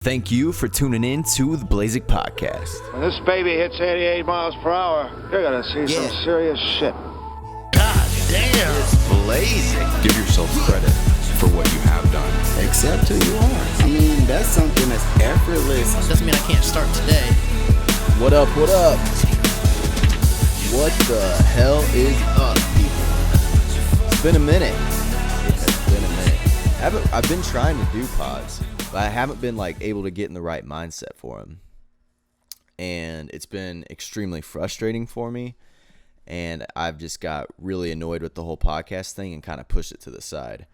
Thank you for tuning in to the Blazik Podcast. When this baby hits 88 miles per hour, you're gonna see some serious shit. God damn! It's Blazik. Give yourself credit for what you have done. Accept who you are. I mean, that's something that's effortless. Doesn't mean I can't start today. What up, what up? What the hell is up, people? It's been a minute. I've been trying to do pods, but I haven't been able to get in the right mindset for them. And it's been extremely frustrating for me. And I've just got really annoyed with the whole podcast thing and kind of pushed it to the side.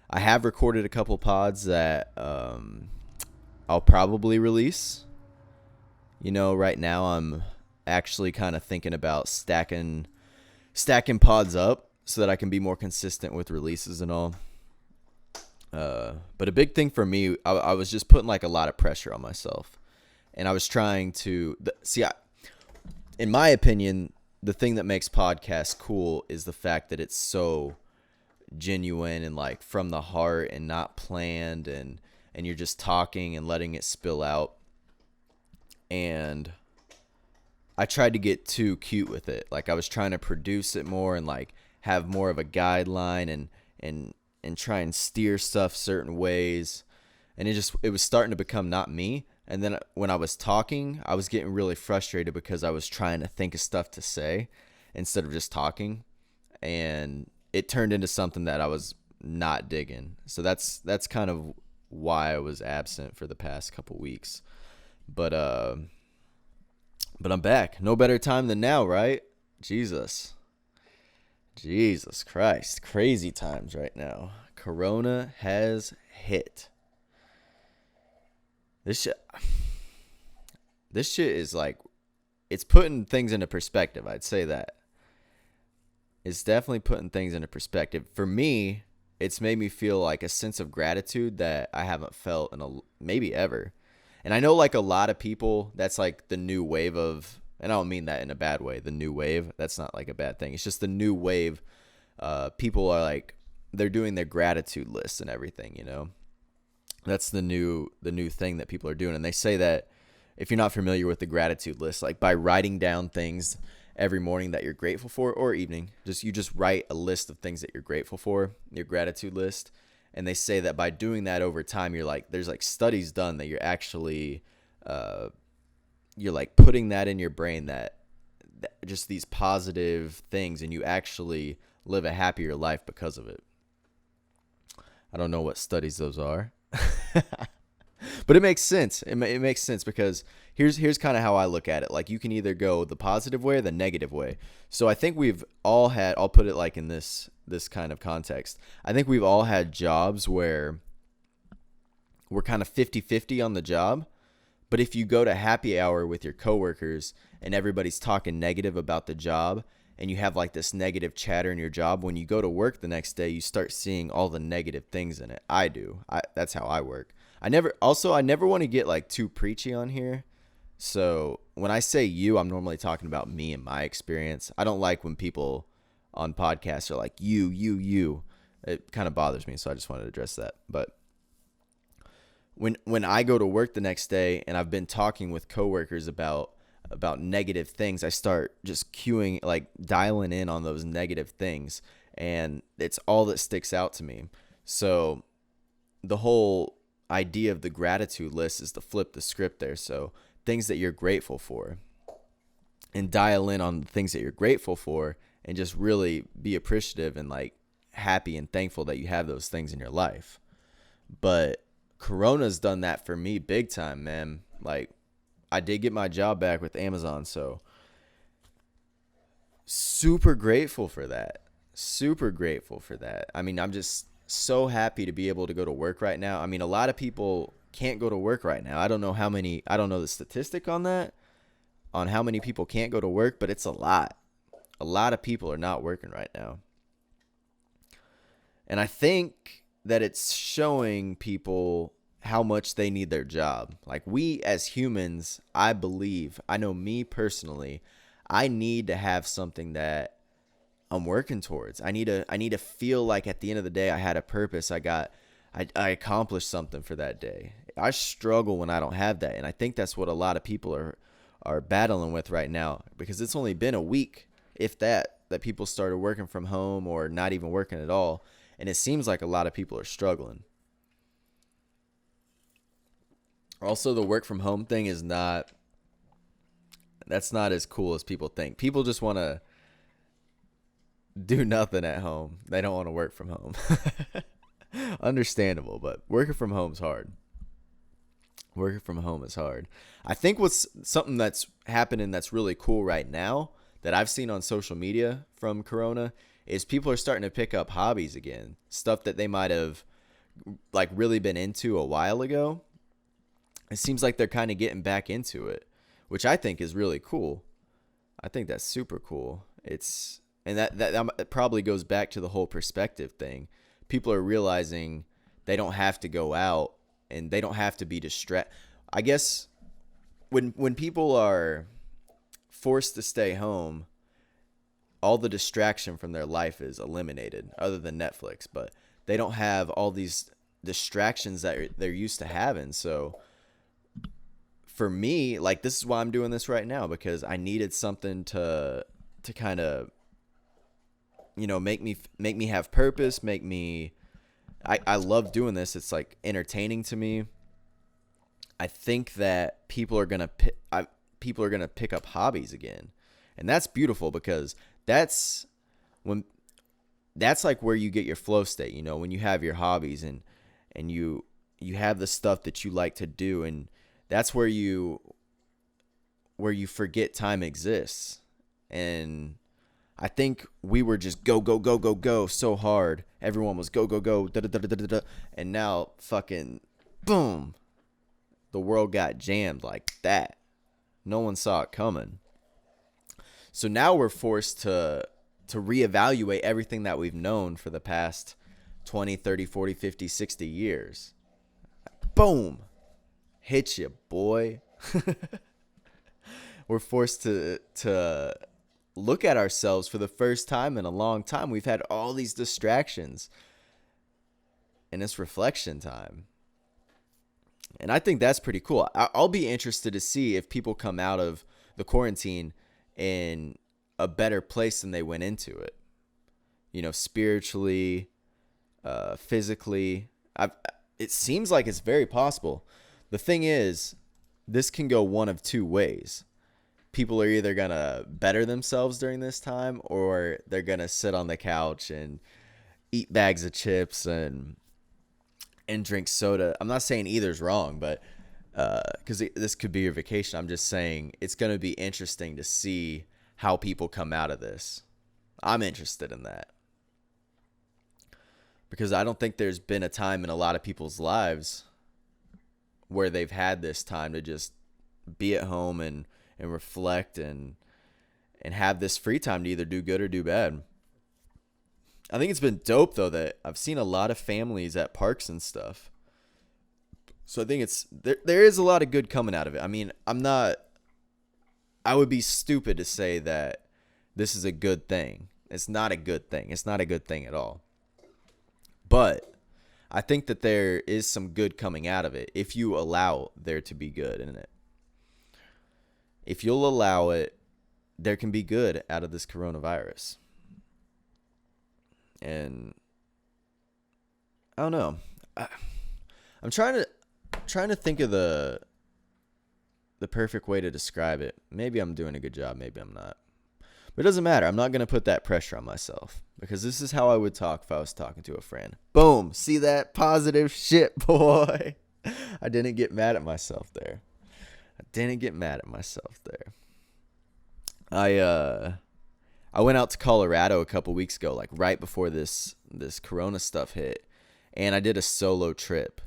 I have recorded a couple pods that I'll probably release. You know, right now I'm actually kind of thinking about stacking pods up so that I can be more consistent with releases and all. But a big thing for me, I was just putting a lot of pressure on myself, and I was trying to in my opinion, the thing that makes podcasts cool is the fact that it's so genuine and from the heart and not planned, and you're just talking and letting it spill out. And I tried to get too cute with it. I was trying to produce it more and have more of a guideline and try and steer stuff certain ways, and it was starting to become not me. And then when I was talking, I was getting really frustrated because I was trying to think of stuff to say instead of just talking, and it turned into something that I was not digging. So that's kind of why I was absent for the past couple weeks. But I'm back. No better time than now, right? Jesus Christ. Crazy times right now. Corona has hit. This shit is it's putting things into perspective. I'd say that. It's definitely putting things into perspective. For me, it's made me feel a sense of gratitude that I haven't felt in maybe ever. And I know a lot of people, that's the new wave of, and I don't mean that in a bad way, the new wave, that's not a bad thing. It's just the new wave. People are they're doing their gratitude lists and everything, you know. That's the new thing that people are doing. And they say that if you're not familiar with the gratitude list, by writing down things every morning that you're grateful for, or evening, you just write a list of things that you're grateful for, your gratitude list. And they say that by doing that over time, you're there's studies done that you're actually you're putting that in your brain, that just these positive things, and you actually live a happier life because of it. I don't know what studies those are. But it makes sense. It makes sense because here's kind of how I look at it. You can either go the positive way or the negative way. So I think we've all had, I'll put it in this kind of context. I think we've all had jobs where we're kind of 50-50 on the job. But if you go to happy hour with your coworkers and everybody's talking negative about the job, and you have this negative chatter in your job, when you go to work the next day, you start seeing all the negative things in it. I do. That's how I work. I never want to get too preachy on here. So when I say you, I'm normally talking about me and my experience. I don't like when people on podcasts are you. It kind of bothers me, so I just wanted to address that. But when I go to work the next day and I've been talking with coworkers about negative things, I start just cueing, dialing in on those negative things, and it's all that sticks out to me. So the whole idea of the gratitude list is to flip the script there. So things that you're grateful for, and dial in on the things that you're grateful for, and just really be appreciative and happy and thankful that you have those things in your life. But Corona's done that for me big time, man. I did get my job back with Amazon, so super grateful for that. I mean, I'm just so happy to be able to go to work right now. I mean, a lot of people can't go to work right now. I don't know the statistic on that, on how many people can't go to work, but it's a lot. A lot of people are not working right now. And I think that it's showing people how much they need their job. We as humans, I know me personally, I need to have something that I'm working towards. I need to feel at the end of the day I had a purpose. I accomplished something for that day. I struggle when I don't have that. And I think that's what a lot of people are battling with right now, because it's only been a week, if that people started working from home or not even working at all. And it seems like a lot of people are struggling. Also, the work from home thing that's not as cool as people think. People just want to do nothing at home. They don't want to work from home. Understandable, but working from home is hard. Working from home is hard. I think what's something that's happening that's really cool right now that I've seen on social media from Corona is people are starting to pick up hobbies again. Stuff that they might have like really been into a while ago. It seems like they're kind of getting back into it, which I think is really cool. I think that's super cool. And that probably goes back to the whole perspective thing. People are realizing they don't have to go out and they don't have to be distracted. I guess when people are forced to stay home, all the distraction from their life is eliminated other than Netflix, but they don't have all these distractions that they're used to having. So for me, like, this is why I'm doing this right now, because I needed something to kind of, make me have purpose, I love doing this. It's like entertaining to me. I think that people are going to pick up hobbies again. And that's beautiful, because that's like where you get your flow state, when you have your hobbies and you have the stuff that you like to do, and that's where you forget time exists. And I think we were just go so hard. Everyone was go da da da da da da, and now fucking boom, the world got jammed like that. No one saw it coming. So now we're forced to reevaluate everything that we've known for the past 20, 30, 40, 50, 60 years. Boom. Hit you, boy. We're forced to look at ourselves for the first time in a long time. We've had all these distractions, and it's reflection time. And I think that's pretty cool. I'll be interested to see if people come out of the quarantine in a better place than they went into it. Spiritually, physically. It seems like it's very possible. The thing is, this can go one of two ways. People are either going to better themselves during this time, or they're going to sit on the couch and eat bags of chips and drink soda. I'm not saying either's wrong, but because this could be your vacation. I'm just saying it's going to be interesting to see how people come out of this. I'm interested in that, because I don't think there's been a time in a lot of people's lives where they've had this time to just be at home and reflect and have this free time to either do good or do bad. I think it's been dope, though, that I've seen a lot of families at parks and stuff. So I think there is a lot of good coming out of it. I mean, I would be stupid to say that this is a good thing. It's not a good thing. It's not a good thing at all. But I think that there is some good coming out of it if you allow there to be good in it. If you'll allow it, there can be good out of this coronavirus. And I don't know. I'm trying to think of the perfect way to describe it. Maybe I'm doing a good job, maybe I'm not. But it doesn't matter. I'm not going to put that pressure on myself, because this is how I would talk if I was talking to a friend. Boom. See that positive shit, boy. I didn't get mad at myself there. I went out to Colorado a couple weeks ago, like right before this Corona stuff hit, and I did a solo trip.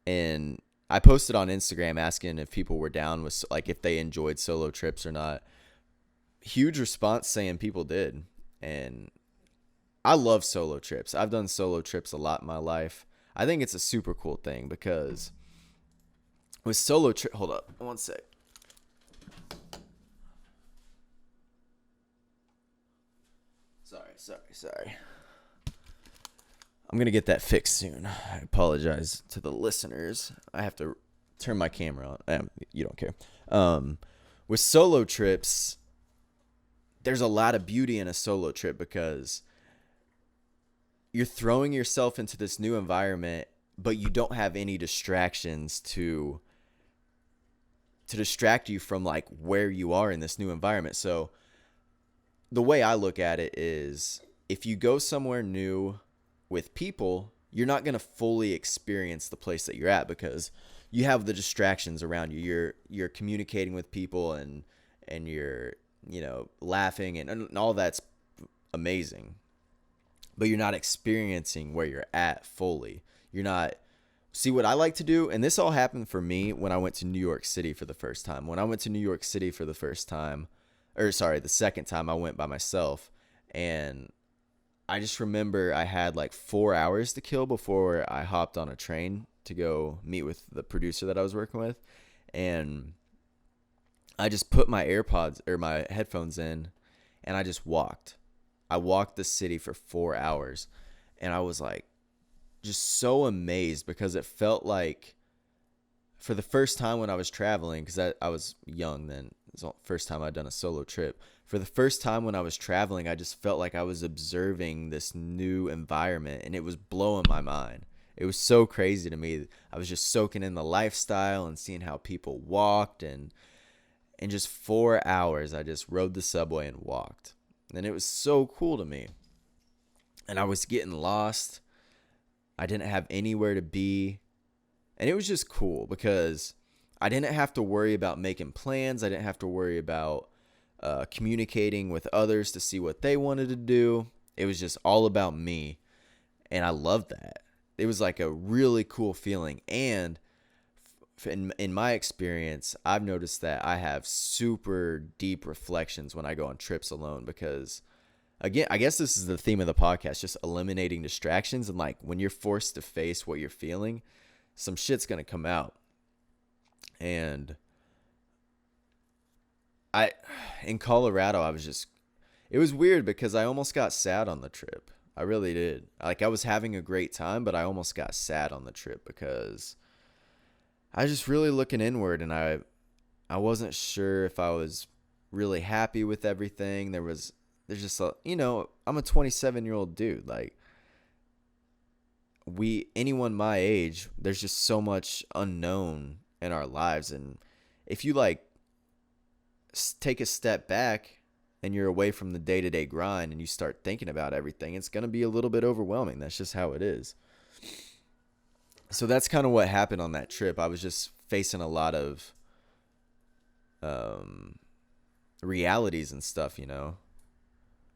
And I posted on Instagram asking if people were down with, like, if they enjoyed solo trips or not. Huge response saying people did. And I love solo trips. I've done solo trips a lot in my life. I think it's a super cool thing, because with solo trip, hold up, one sec. Sorry. I'm going to get that fixed soon. I apologize to the listeners. I have to turn my camera on. You don't care. With solo trips, there's a lot of beauty in a solo trip because you're throwing yourself into this new environment, but you don't have any distractions to distract you from like where you are in this new environment. So the way I look at it is if you go somewhere new with people, you're not going to fully experience the place that you're at because you have the distractions around you. You're communicating with people and you're, laughing and all that's amazing. But you're not experiencing where you're at fully. You're not. See, what I like to do, and this all happened for me when I went to New York City for the first time. When I went to New York City for the second time, I went by myself. And I just remember I had like 4 hours to kill before I hopped on a train to go meet with the producer that I was working with. And I just put my AirPods or my headphones in and I just walked. I walked the city for 4 hours and I was like just so amazed because it felt like for the first time when I was traveling, because I was young then, it was the first time I'd done a solo trip. For the first time when I was traveling, I just felt like I was observing this new environment and it was blowing my mind. It was so crazy to me. I was just soaking in the lifestyle and seeing how people walked, and in just 4 hours, I just rode the subway and walked. And it was so cool to me. And I was getting lost. I didn't have anywhere to be. And it was just cool because I didn't have to worry about making plans. I didn't have to worry about communicating with others to see what they wanted to do. It was just all about me. And I loved that. It was like a really cool feeling. And in my experience, I've noticed that I have super deep reflections when I go on trips alone because, again, I guess this is the theme of the podcast, just eliminating distractions. And like when you're forced to face what you're feeling, some shit's going to come out. And in Colorado, it was weird because I almost got sad on the trip. I really did. Like I was having a great time, but I almost got sad on the trip because I was just really looking inward and I wasn't sure if I was really happy with everything. There's just I'm a 27-year-old dude. Like anyone my age, there's just so much unknown in our lives. And if you like take a step back and you're away from the day-to-day grind and you start thinking about everything, it's going to be a little bit overwhelming. That's just how it is. So that's kind of what happened on that trip. I was just facing a lot of realities and stuff,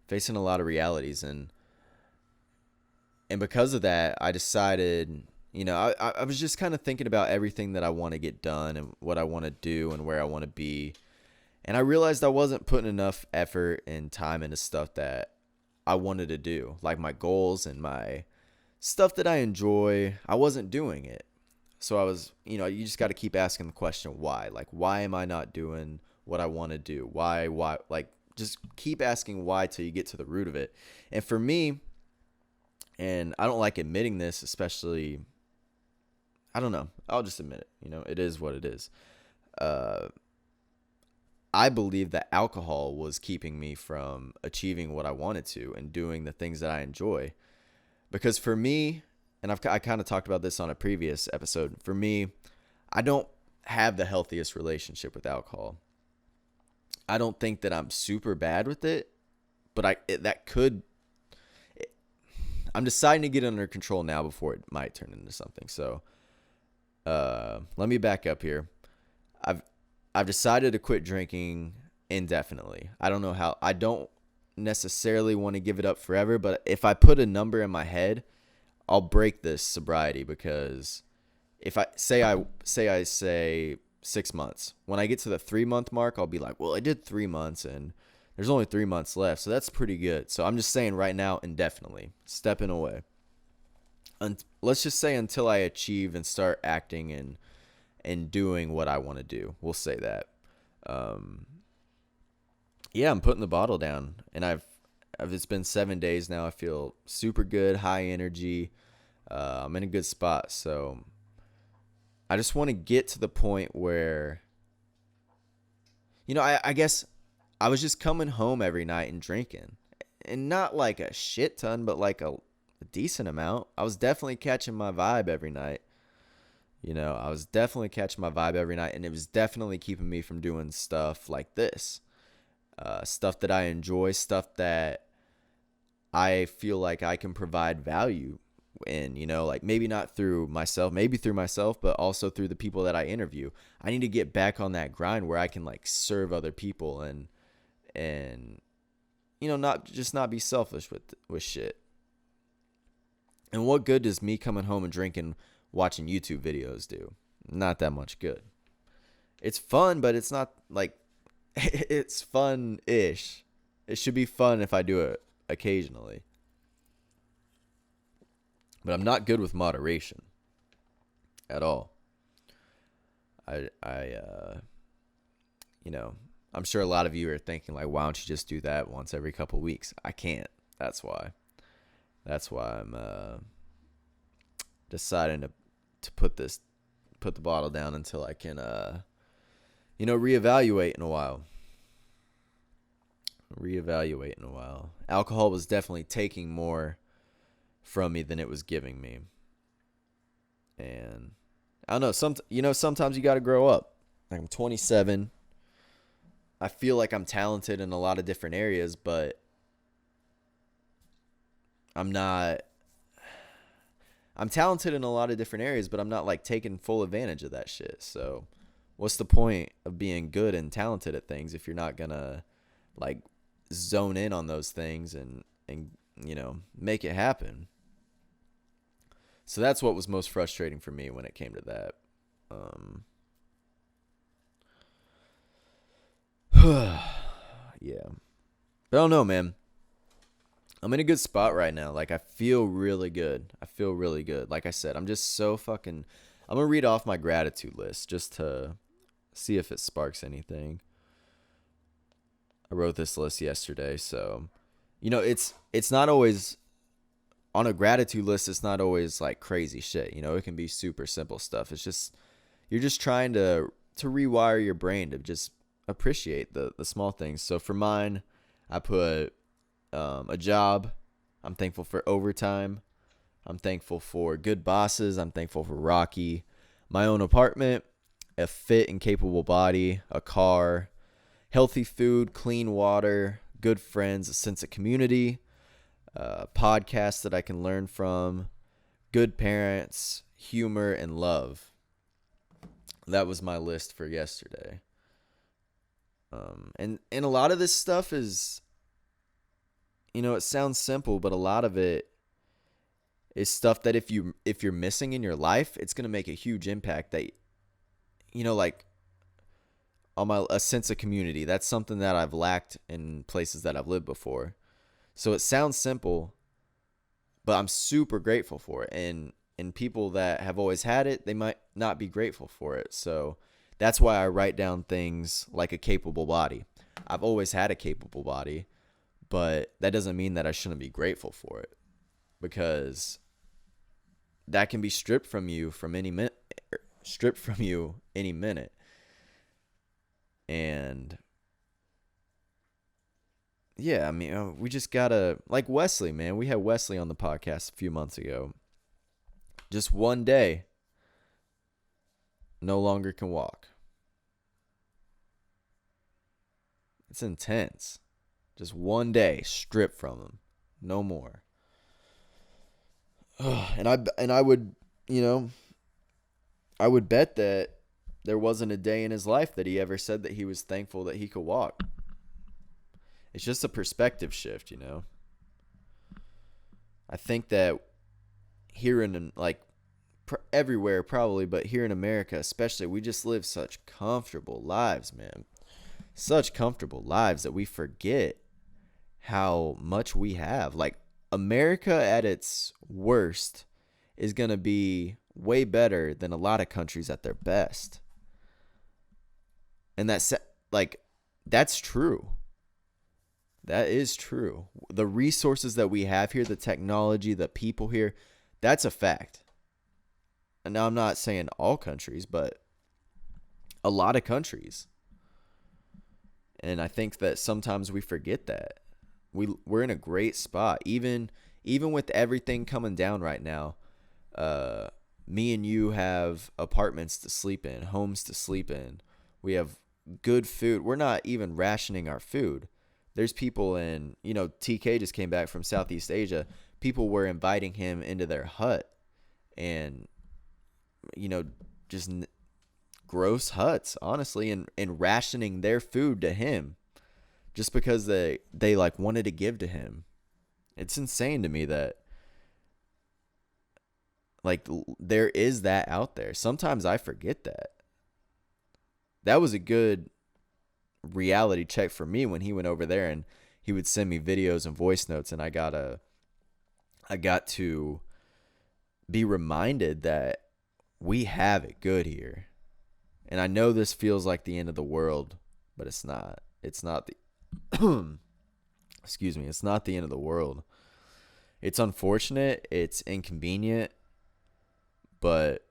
facing a lot of realities. And because of that, I decided, I was just kind of thinking about everything that I want to get done and what I want to do and where I want to be. And I realized I wasn't putting enough effort and time into stuff that I wanted to do, like my goals and my stuff that I enjoy. I wasn't doing it. So I was, you just got to keep asking the question, why? Like, why am I not doing what I want to do? Why? Like, just keep asking why till you get to the root of it. And for me, and I don't like admitting this, especially, I don't know. I'll just admit it. It is what it is. I believe that alcohol was keeping me from achieving what I wanted to and doing the things that I enjoy. Because for me, and I kind of talked about this on a previous episode, for me, I don't have the healthiest relationship with alcohol. I don't think that I'm super bad with it, but I'm deciding to get under control now before it might turn into something. So let me back up here. I've decided to quit drinking indefinitely. I don't know how. I don't necessarily want to give it up forever, but if I put a number in my head, I'll break this sobriety, because if I say 6 months, when I get to the 3-month mark, I'll be like, well, I did 3 months and there's only 3 months left. So that's pretty good. So I'm just saying right now, indefinitely, stepping away. Let's just say until I achieve and start acting and doing what I want to do. We'll say that. Yeah, I'm putting the bottle down, and it's been 7 days now. I feel super good, high energy. I'm in a good spot. So I just want to get to the point where, I guess I was just coming home every night and drinking, and not like a shit ton, but like a decent amount. I was definitely catching my vibe every night. I was definitely catching my vibe every night, and it was definitely keeping me from doing stuff like this. Stuff that I enjoy, stuff that I feel like I can provide value in, like maybe not through myself, maybe through myself, but also through the people that I interview. I need to get back on that grind where I can like serve other people and not be selfish with shit. And what good does me coming home and drinking, watching YouTube videos do? Not that much good. It's fun, but it's not like it's fun-ish. It should be fun if I do it occasionally. But I'm not good with moderation at all. I'm sure a lot of you are thinking like, why don't you just do that once every couple weeks? I can't. That's why I'm deciding to put the bottle down until I can reevaluate in a while. Alcohol was definitely taking more from me than it was giving me. And I don't know, sometimes you got to grow up. Like, I'm 27. I feel like I'm talented in a lot of different areas, but I'm talented in a lot of different areas, but I'm not like taking full advantage of that shit. So what's the point of being good and talented at things if you're not gonna like zone in on those things and make it happen? So that's what was most frustrating for me when it came to that. Yeah. But I don't know, man. I'm in a good spot right now. Like, I feel really good. Like I said, I'm just so fucking... I'm going to read off my gratitude list just to see if it sparks anything. I wrote this list yesterday, so... it's not always... On a gratitude list, it's not always, like, crazy shit. It can be super simple stuff. It's just... You're just trying to rewire your brain to just appreciate the small things. So for mine, I put... a job. I'm thankful for overtime. I'm thankful for good bosses. I'm thankful for Rocky. My own apartment, a fit and capable body, a car, healthy food, clean water, good friends, a sense of community, podcasts that I can learn from, good parents, humor, and love. That was my list for yesterday. And a lot of this stuff is... it sounds simple, but a lot of it is stuff that if you're missing in your life, it's going to make a huge impact. That, like on a sense of community. That's something that I've lacked in places that I've lived before. So it sounds simple, but I'm super grateful for it. And people that have always had it, they might not be grateful for it. So that's why I write down things like a capable body. I've always had a capable body. But that doesn't mean that I shouldn't be grateful for it, because that can be stripped from you any minute. And yeah, I mean, we just gotta, like Wesley, man. We had Wesley on the podcast a few months ago. Just one day, no longer can walk. It's intense. Just one day stripped from him. No more. And I would, I would bet that there wasn't a day in his life that he ever said that he was thankful that he could walk. It's just a perspective shift, I think that here in, like, everywhere probably, but here in America especially, we just live such comfortable lives, man. Such comfortable lives that we forget how much we have. Like, America at its worst is going to be way better than a lot of countries at their best. And that's true. That is true. The resources that we have here, the technology, the people here, That's a fact. And now I'm not saying all countries, but a lot of countries. And I think that sometimes we forget that. We're in a great spot. Even with everything coming down right now, me and you have apartments to sleep in, homes to sleep in. We have good food. We're not even rationing our food. There's people in, TK just came back from Southeast Asia. People were inviting him into their hut and, just gross huts, honestly, and rationing their food to him just because they like wanted to give to him. It's insane to me that like there is that out there. Sometimes I forget that. That was a good reality check for me when he went over there and he would send me videos and voice notes, and I got to be reminded that we have it good here. And I know this feels like the end of the world, but it's not. It's not the excuse me, it's not the end of the world. It's unfortunate, it's inconvenient, but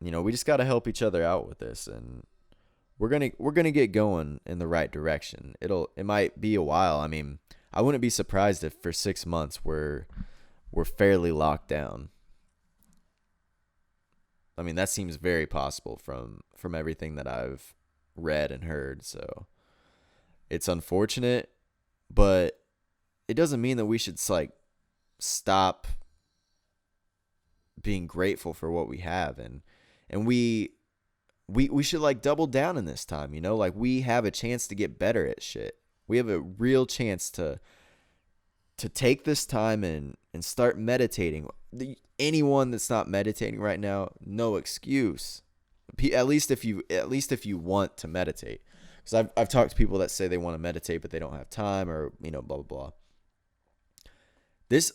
we just got to help each other out with this, and we're going to get going in the right direction. It might be a while. I mean, I wouldn't be surprised if for 6 months we're fairly locked down. I mean, that seems very possible from everything that I've read and heard. So it's unfortunate, but it doesn't mean that we should stop being grateful for what we have, and we should double down in this time. We have a chance to get better at shit. We have a real chance to take this time and start meditating. Anyone that's not meditating right now, no excuse. At least if you want to meditate, because I've talked to people that say they want to meditate but they don't have time, or blah blah blah. This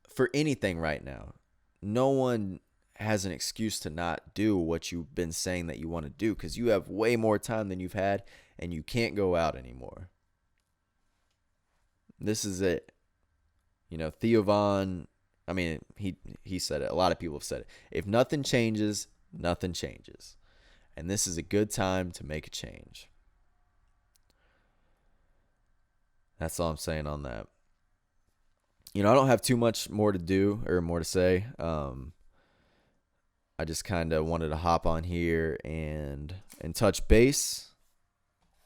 for anything right now, no one has an excuse to not do what you've been saying that you want to do, because you have way more time than you've had and you can't go out anymore. This is it. Theo Von, I mean, he said it. A lot of people have said it. If nothing changes, nothing changes. And this is a good time to make a change. That's all I'm saying on that. I don't have too much more to do or more to say. I just kind of wanted to hop on here and touch base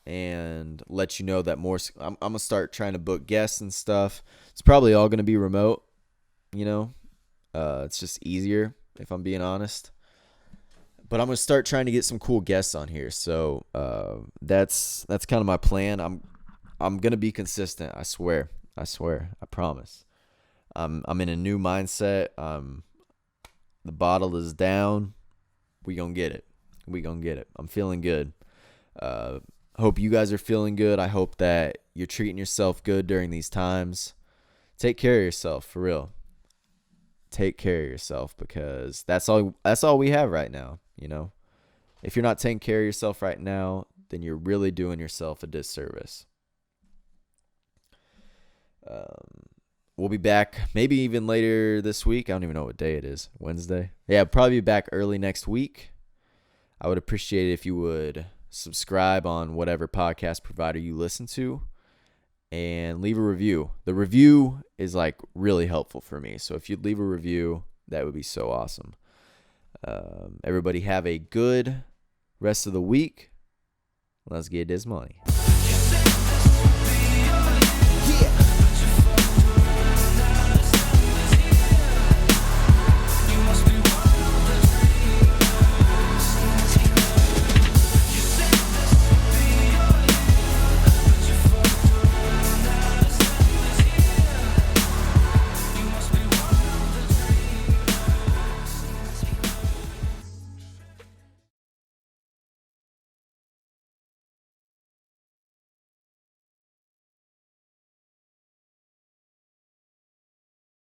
and let you know that I'm going to start trying to book guests and stuff. It's probably all going to be remote, it's just easier if I'm being honest. But I'm going to start trying to get some cool guests on here. So that's kind of my plan. I'm going to be consistent. I swear. I promise. I'm in a new mindset. The bottle is down. We gonna get it. I'm feeling good. Hope you guys are feeling good. I hope that you're treating yourself good during these times. Take care of yourself, for real. Take care of yourself, because that's all we have right now, If you're not taking care of yourself right now, then you're really doing yourself a disservice. We'll be back maybe even later this week. I don't even know what day it is. Wednesday? Yeah, probably be back early next week. I would appreciate it if you would subscribe on whatever podcast provider you listen to and leave a review. The review is really helpful for me. So if you'd leave a review, that would be so awesome. Everybody have a good rest of the week. Let's get this money.